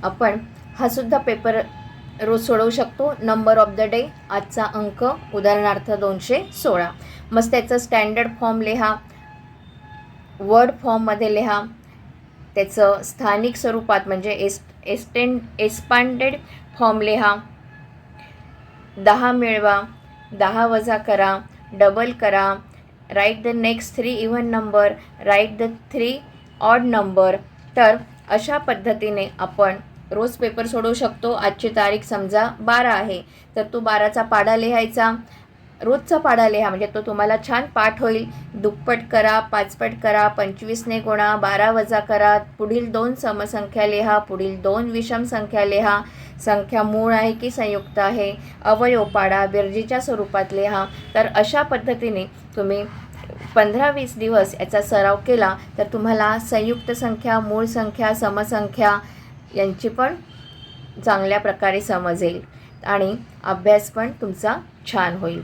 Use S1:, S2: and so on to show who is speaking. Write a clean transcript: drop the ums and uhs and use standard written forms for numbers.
S1: आपण हा सुद्धा पेपर रोज सोडवू शकतो. नंबर ऑफ द डे, आजचा अंक, उदाहरणार्थ 216. मग त्याचं स्टँडर्ड फॉर्म लिहा, वर्ड फॉर्ममध्ये लिहा, त्याचं स्थानिक स्वरूपात म्हणजे एक्सपांडेड फॉर्म लिहा. 10 मिळवा, 10 वजा करा, डबल करा, write the next 3 even number, write the 3 odd number. तर अशा पद्धतीने आपण रोज पेपर सोडवू शकतो. आजची तारीख समजा 12 आहे, तर तू 12चा पाढा लिहायचा. रोजचा पाढा लिहा, म्हणजे तो तुम्हाला छान पाठ होईल. दुप्पट करा, पाचपट करा, 25ने गुणा, 12 वजा करा, पुढील 2 समसंख्या लिहा, पुढील 2 विषम संख्या लिहा, संख्या मूळ आहे की संयुक्त आहे, अवयव पाडा, बेरजेच्या स्वरूपात लिहा. तर अशा पद्धतीने तुम्ही 15-20 दिवस याचा सराव केला तर तुम्हाला संयुक्त संख्या, मूळ संख्या, समसंख्या यांची पण चांगल्या प्रकारे समजेल आणि अभ्यास पण तुमचा छान होईल.